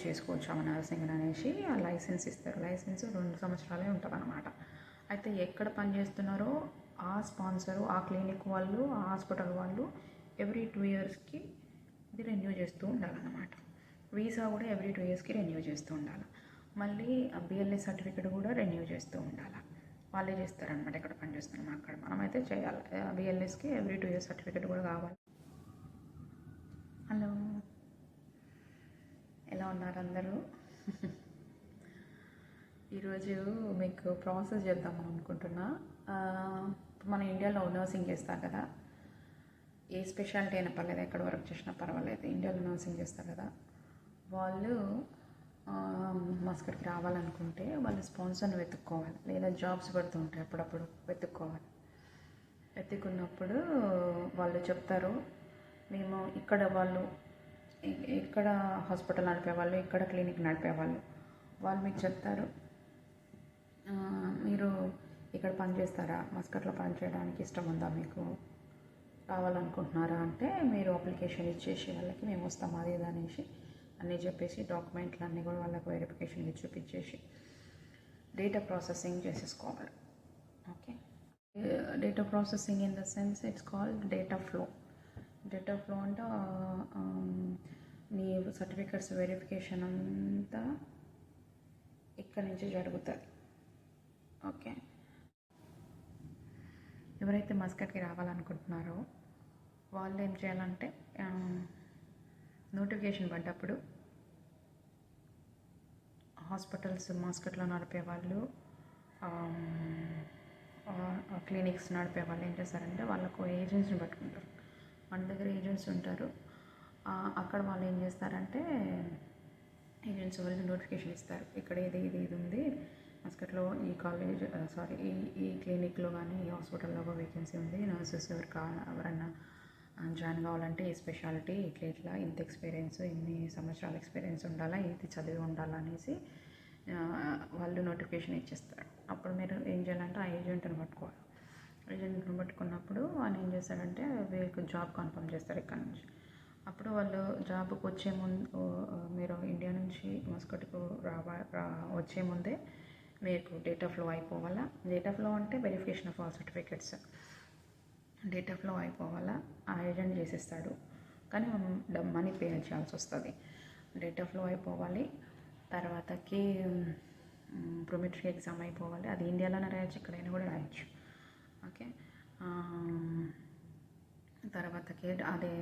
చేసుకోవచ్చా నర్సింగ్ అనేసి ఆ లైసెన్స్ ఇస్తారు. లైసెన్స్ 2 సంవత్సరాలే ఉంటుందన్నమాట. అయితే ఎక్కడ పని చేస్తున్నారో ఆ స్పాన్సరు, ఆ క్లినిక్ వాళ్ళు, ఆ హాస్పిటల్ వాళ్ళు ఎవ్రీ 2 ఇయర్స్కి ఇది రెన్యూ చేస్తూ ఉండాలన్నమాట. వీసా కూడా ఎవ్రీ 2 ఇయర్స్కి రెన్యూ చేస్తూ ఉండాలి. మళ్ళీ ఆ బిఎల్ఎస్ సర్టిఫికేట్ కూడా రెన్యూ చేస్తూ ఉండాలి. వాళ్ళే చేస్తారనమాట ఎక్కడ పని చేస్తున్నాం అక్కడ. మనమైతే చేయాలి. బిఎల్ఎస్కి ఎవ్రీ 2 ఇయర్స్ సర్టిఫికేట్ కూడా కావాలి. హలో, ఎలా ఉన్నారు అందరూ? ఈరోజు మీకు ప్రాసెస్ చేద్దామని అనుకుంటున్నా. మన ఇండియాలో నర్సింగ్ చేస్తారు కదా, ఏ స్పెషాలిటీ అయినా పర్లేదు, ఎక్కడ వర్క్ చేసినా పర్వాలేదు, ఇండియాలో నర్సింగ్ చేస్తారు కదా, వాళ్ళు మస్కట్కి రావాలనుకుంటే వాళ్ళు స్పాన్సర్ని వెతుక్కోవాలి, లేదా జాబ్స్ పడుతుంటాయి అప్పుడప్పుడు వెతుక్కోవాలి. వెతుక్కున్నప్పుడు వాళ్ళు చెప్తారు, మేము ఇక్కడ వాళ్ళు ఇక్కడ హాస్పిటల్ నడిపేవాళ్ళు, ఇక్కడ క్లినిక్ నడిపేవాళ్ళు, వాళ్ళు మీకు చెప్తారు, మీరు ఇక్కడ పని చేస్తారా, మస్కట్లో పని చేయడానికి ఇష్టం ఉందా, మీకు రావాలనుకుంటున్నారా అంటే మీరు అప్లికేషన్ ఇచ్చేసి వాళ్ళకి మేము వస్తాం అది ఇది అనేసి అన్నీ చెప్పేసి డాక్యుమెంట్లు అన్నీ కూడా వాళ్ళకి వెరిఫికేషన్ ఇచ్చి చూపించేసి డేటా ప్రాసెసింగ్ చేసేసుకోవాలి. Okay, data processing in the sense it's called data flow. Data flow అంటే నీ సర్టిఫికెట్స్ వెరిఫికేషన్ అంతా ఇక్కడి నుంచి జరుగుతుంది. ఓకే, ఎవరైతే మస్కట్కి రావాలనుకుంటున్నారో వాళ్ళు ఏం చేయాలంటే నోటిఫికేషన్ పడ్డప్పుడు హాస్పిటల్స్ మస్కట్లో నడిపే వాళ్ళు, క్లినిక్స్ నడిపే వాళ్ళు ఏం చేస్తారంటే వాళ్ళకు ఏజెంట్స్ని పట్టుకుంటారు. మన దగ్గర ఏజెంట్స్ ఉంటారు. అక్కడ వాళ్ళు ఏం చేస్తారంటే ఏజెంట్స్ వాళ్ళు నోటిఫికేషన్ ఇస్తారు, ఇక్కడ ఇది ఉంది మస్కట్లో, ఈ కాలేజ్ ఈ క్లినిక్లో కానీ ఈ హాస్పిటల్లో వేకెన్సీ ఉంది, నర్సెస్ ఎవరన్నా జాయిన్ కావాలంటే ఈ స్పెషాలిటీ ఇట్లా ఇంత ఎక్స్పీరియన్స్, ఇన్ని సంవత్సరాల ఎక్స్పీరియన్స్ ఉండాలా, ఇది చదివి ఉండాలా అనేసి వాళ్ళు నోటిఫికేషన్ ఇచ్చేస్తారు. అప్పుడు మీరు ఏం చేయాలంటే ఆ ఏజెంట్ని పట్టుకోవాలి. ఏజెంట్ని పట్టుకున్నప్పుడు ఆయన ఏం చేస్తాడంటే వీళ్ళకి జాబ్ కన్ఫర్మ్ చేస్తారు ఇక్కడ నుంచి. అప్పుడు వాళ్ళు జాబ్కి వచ్చే ముందు, మీరు ఇండియా నుంచి మస్కట్కు వచ్చే ముందే మీకు డేటా ఫ్లో అయిపోవాలా. డేటా ఫ్లో అంటే verification of all certificates. Data flow అయిపోవాలా, ఆ ఏజెంట్ చేసేస్తాడు, కానీ మనం మనీ పే చేయాల్సి వస్తుంది. డేటా ఫ్లో అయిపోవాలి, తర్వాతకి ప్రొమెట్రీ ఎగ్జామ్ అయిపోవాలి. అది ఇండియాలోనే రాయొచ్చు, ఎక్కడైనా కూడా రాయొచ్చు. ఓకే, తర్వాతకి అదే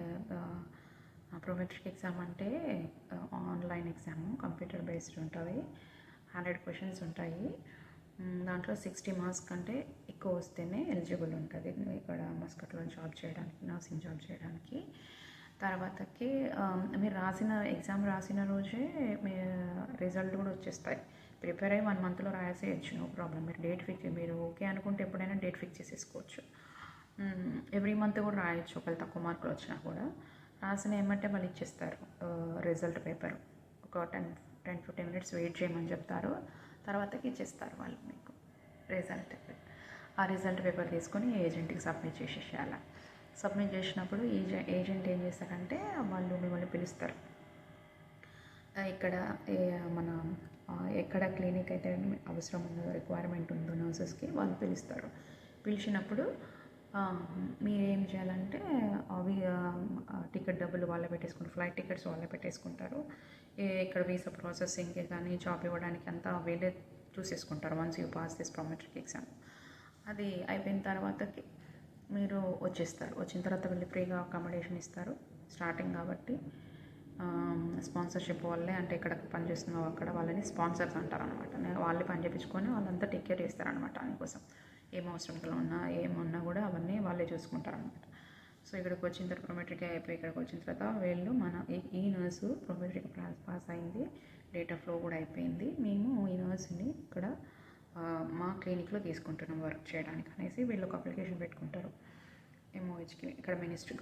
ప్రొమెట్రీ ఎగ్జామ్ అంటే ఆన్లైన్ ఎగ్జామ్, కంప్యూటర్ బేస్డ్ ఉంటుంది. 100 క్వశ్చన్స్ ఉంటాయి. దాంట్లో 60 మార్క్స్ కంటే ఎక్కువ వస్తేనే ఎలిజిబుల్ ఉంటుంది ఇక్కడ మస్కట్లో జాబ్ చేయడానికి, నర్సింగ్ జాబ్ చేయడానికి. తర్వాతకి మీరు ఎగ్జామ్ రాసిన రోజే మీ రిజల్ట్ కూడా వచ్చేస్తాయి. ప్రిపేర్ అయ్యి 1 మంత్లో రాసేయచ్చు, నో ప్రాబ్లం. మీరు డేట్ ఫిక్స్, మీరు ఓకే అనుకుంటే ఎప్పుడైనా డేట్ ఫిక్స్ చేసేసుకోవచ్చు. ఎవ్రీ మంత్ కూడా రాయొచ్చు, ఒకవేళ తక్కువ మార్కులు వచ్చినా కూడా. రాసిన ఏమంటే వాళ్ళు ఇచ్చేస్తారు రిజల్ట్ పేపర్. ఒక 10-15 మినిట్స్ వెయిట్ చేయమని చెప్తారు, తర్వాతకి ఇచ్చేస్తారు వాళ్ళు మీకు రిజల్ట్. ఆ రిజల్ట్ పేపర్ తీసుకొని ఏజెంట్కి సబ్మిట్ చేసేసేయాలి. సబ్మిట్ చేసినప్పుడు ఏజెంట్ ఏం చేస్తారంటే వాళ్ళు మిమ్మల్ని పిలుస్తారు. ఇక్కడ మన ఎక్కడ క్లినిక్ అయితే అవసరం ఉందో, రిక్వైర్మెంట్ ఉందో నర్సెస్కి వాళ్ళు పిలుస్తారు. పిలిచినప్పుడు మీరు ఏం చేయాలంటే అవి టికెట్ డబ్బులు వాళ్ళే పెట్టేసుకుంటారు, ఫ్లైట్ టికెట్స్ వాళ్ళే పెట్టేసుకుంటారు. ఇక్కడ వీసా ప్రాసెసింగ్కి కానీ జాబ్ ఇవ్వడానికి అంతా వీళ్ళే చూసేసుకుంటారు. Once you pass this Prometric exam. అది అయిపోయిన తర్వాతకి మీరు వచ్చేస్తారు. వచ్చిన తర్వాత వీళ్ళు ఫ్రీగా అకామిడేషన్ ఇస్తారు స్టార్టింగ్ కాబట్టి. స్పాన్సర్షిప్ వాళ్ళే, అంటే ఎక్కడ పనిచేస్తున్నావు అక్కడ వాళ్ళని స్పాన్సర్స్ అంటారు అనమాట. వాళ్ళే పని చేయించుకొని వాళ్ళంతా టేక్ కేర్ చేస్తారనమాట. దానికోసం ఏం అవసరంలో ఉన్నా ఏమున్నా కూడా అవన్నీ వాళ్ళే చూసుకుంటారనమాట. సో ఇక్కడికి వచ్చిన తర్వాత ప్రొమెట్రిక్ అయిపోయి ఇక్కడికి వచ్చిన తర్వాత వీళ్ళు ఈ నర్సు ప్రొమెట్రిక్ పాస్ అయింది, డేటా ఫ్లో కూడా అయిపోయింది, మేము ఈ నర్సుని ఇక్కడ మా క్లినిక్లో తీసుకుంటున్నాం వర్క్ చేయడానికి అనేసి వీళ్ళు ఒక అప్లికేషన్ పెట్టుకుంటారు ఎంఓహెచ్కి, ఇక్కడ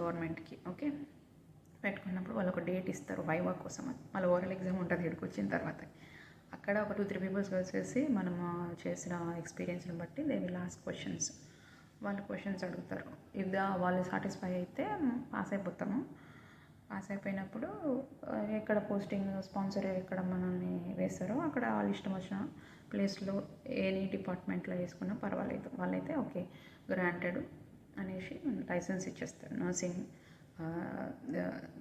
గవర్నమెంట్కి. ఓకే, పెట్టుకున్నప్పుడు వాళ్ళు ఒక డేట్ ఇస్తారు వైవా కోసం. మళ్ళీ ఓరల్ ఎగ్జామ్ ఉంటుంది ఇక్కడికి వచ్చిన తర్వాత. అక్కడ ఒక 2-3 పీపుల్స్ వచ్చేసి మనం చేసిన ఎక్స్పీరియన్స్ని బట్టి దే విల్ ఆస్క్ క్వశ్చన్స్. వాళ్ళు క్వశ్చన్స్ అడుగుతారు. ఇది వాళ్ళు సాటిస్ఫై అయితే పాస్ అయిపోతాము, పాస్ అయిపోయినప్పుడు ఎక్కడ పోస్టింగ్ స్పాన్సర్ ఎక్కడ మనల్ని వేస్తారో అక్కడ వాళ్ళు ఇష్టం వచ్చిన ప్లేస్లో ఎనీ డిపార్ట్మెంట్లో వేసుకున్నా పర్వాలేదు. వాళ్ళైతే ఓకే గ్రాంటెడ్ అనేసి లైసెన్స్ ఇచ్చేస్తారు. Nursing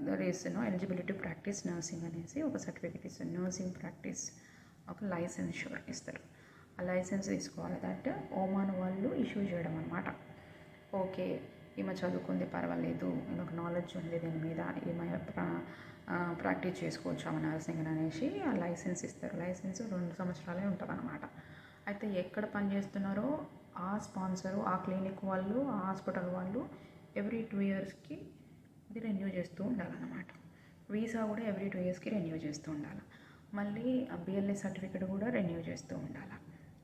there is eligibility practice nursing అనేసి ఒక సర్టిఫికేట్ ఇస్తారు. నర్సింగ్ ప్రాక్టీస్ ఒక లైసెన్షూర్ ఇస్తారు. ఆ లైసెన్స్ తీసుకోవాలి. దట్ ఓమాన్ వాళ్ళు ఇష్యూ చేయడం అనమాట. ఓకే ఈమె చదువుకుంది పర్వాలేదు, ఈమెకు నాలెడ్జ్ ఉంది దీని మీద, ఈమె ప్రాక్టీస్ చేసుకోవచ్చు ఆమె నర్సింగ్ అనేసి ఆ లైసెన్స్ ఇస్తారు. లైసెన్స్ 2 సంవత్సరాలే ఉంటుంది అనమాట. అయితే ఎక్కడ పని చేస్తున్నారో ఆ స్పాన్సరు, ఆ క్లినిక్ వాళ్ళు, ఆ హాస్పిటల్ వాళ్ళు ఎవ్రీ 2 ఇయర్స్కి ఇది రెన్యూ చేస్తూ ఉండాలన్నమాట. వీసా కూడా ఎవ్రీ 2 ఇయర్స్కి రెన్యూ చేస్తూ ఉండాలి. మళ్ళీ ఆ బిఎల్ఎస్ సర్టిఫికేట్ కూడా రెన్యూ చేస్తూ ఉండాలి.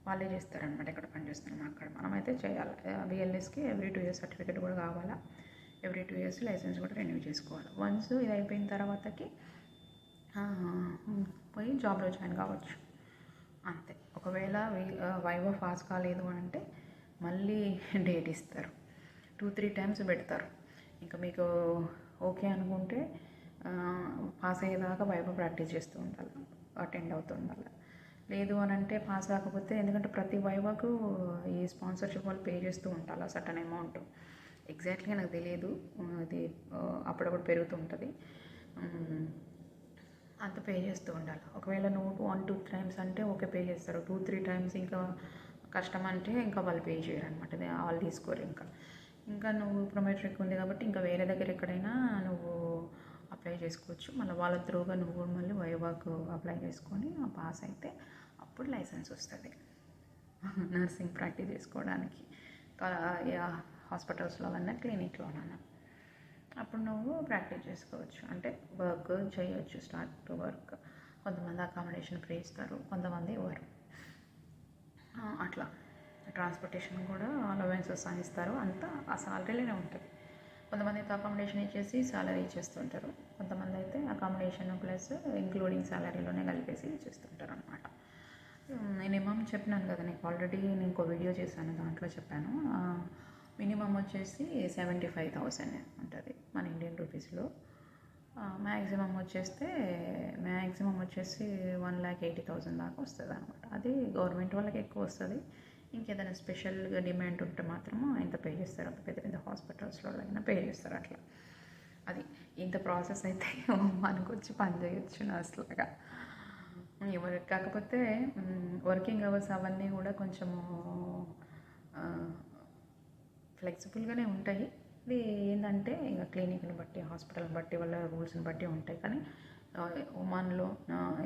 వాళ్ళే చేస్తారనమాట ఎక్కడ పనిచేస్తున్నాం అక్కడ. మనమైతే చేయాలి. బిఎల్ఎస్కి ఎవ్రీ 2 ఇయర్స్ సర్టిఫికేట్ కూడా కావాలా. ఎవ్రీ 2 ఇయర్స్ లైసెన్స్ కూడా రెన్యూ చేసుకోవాలి. వన్స్ ఇది అయిపోయిన తర్వాతకి పోయి జాబ్లో జాయిన్ కావచ్చు అంతే. ఒకవేళ వైవా పాస్ కాలేదు అని అంటే మళ్ళీ డేట్ ఇస్తారు. 2-3 టైమ్స్ పెడతారు. ఇంకా మీకు ఓకే అనుకుంటే పాస్ అయ్యేదాకా వైవా ప్రాక్టీస్ చేస్తూ ఉండాలి, అటెండ్ అవుతూ ఉండాలి. లేదు అని అంటే పాస్ కాకపోతే, ఎందుకంటే ప్రతి వైవాకు ఈ స్పాన్సర్షిప్ వాళ్ళు పే చేస్తూ ఉంటారు సర్టన్ అమౌంట్. ఎగ్జాక్ట్లీగా నాకు తెలియదు, అది అప్పుడప్పుడు పెరుగుతూ ఉంటుంది. అంత పే చేస్తూ ఉండాలి. ఒకవేళ నువ్వు 1-2 టైమ్స్ అంటే ఓకే పే చేస్తారు. 2-3 టైమ్స్ ఇంకా కష్టం అంటే ఇంకా వాళ్ళు పే చేయరు అనమాట. వాళ్ళు తీసుకోరు. ఇంకా నువ్వు ప్రొమెట్రిక్ ఉంది కాబట్టి ఇంకా వేరే దగ్గర ఎక్కడైనా నువ్వు అప్లై చేసుకోవచ్చు. మళ్ళీ వాళ్ళ త్రూగా నువ్వు కూడా మళ్ళీ వైవాకు అప్లై చేసుకొని పాస్ అయితే అప్పుడు లైసెన్స్ వస్తుంది నర్సింగ్ ప్రాక్టీస్ చేసుకోవడానికి. హాస్పిటల్స్లో అన్నా క్లినిక్లోనన్నా అప్పుడు నువ్వు ప్రాక్టీస్ చేసుకోవచ్చు. అంటే వర్క్ చేయొచ్చు, స్టార్ట్ టు వర్క్. కొంతమంది అకామిడేషన్ ఫ్రీ ఇస్తారు, కొంతమంది ఇవ్వరు. అట్లా ట్రాన్స్పోర్టేషన్ కూడా అలవెన్సెస్ అని ఇస్తారు. అంతా ఆ సాలరీలోనే ఉంటుంది. కొంతమంది అయితే అకామిడేషన్ ఇచ్చేసి సాలరీ ఇచ్చేస్తుంటారు. కొంతమంది అయితే అకామిడేషన్ ప్లస్ ఇంక్లూడింగ్ సాలరీలోనే కలిపేసి ఇచ్చేస్తుంటారు అనమాట. మినిమం చెప్పినాను కదా నీకు ఆల్రెడీ, నేను ఇంకో వీడియో చేశాను దాంట్లో చెప్పాను. మినిమం వచ్చేసి 75,000 ఉంటుంది మన ఇండియన్ రూపీస్లో. మ్యాక్సిమం వచ్చేసి 1,80,000 దాకా వస్తుంది అనమాట. అది గవర్నమెంట్ వాళ్ళకి ఎక్కువ వస్తుంది. ఇంకేదైనా స్పెషల్గా డిమాండ్ ఉంటే మాత్రము ఇంత పే చేస్తారు. పెద్ద పెద్ద హాస్పిటల్స్లో అయినా పే చేస్తారు అట్లా. అది ఇంత ప్రాసెస్ అయితే మనకు వచ్చి పని చేయొచ్చు నర్స్లాగా. కాకపోతే వర్కింగ్ అవర్స్ అవన్నీ కూడా కొంచెము ఫ్లెక్సిబుల్గానే ఉంటాయి. ఇది ఏంటంటే ఇక క్లినిక్ని బట్టి, హాస్పిటల్ని బట్టి, వాళ్ళ రూల్స్ని బట్టి ఉంటాయి. కానీ ఒమాన్లో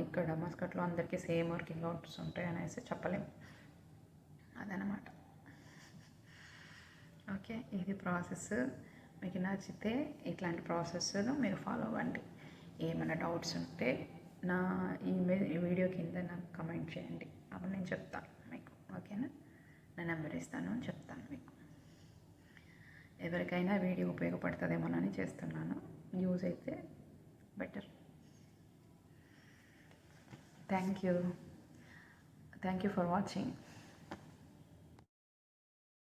ఇక్కడ మస్కట్లో అందరికీ సేమ్ వర్కింగ్ అవర్స్ ఉంటాయి అనేసి చెప్పలేము. అదనమాట. ఓకే, ఇది ప్రాసెస్. మీకు నచ్చితే ఇట్లాంటి ప్రాసెస్ను మీరు ఫాలో అవ్వండి. ఏమైనా డౌట్స్ ఉంటే నా ఈ వీడియో కింద నాకు కమెంట్ చేయండి. అప్పుడు నేను చెప్తాను మీకు. ఓకేనా, నా నెంబర్ ఇస్తాను, చెప్తాను మీకు. ఎవరికైనా వీడియో ఉపయోగపడుతుందేమోనని చేస్తున్నాను. యూజ్ అయితే better. Thank you for watching.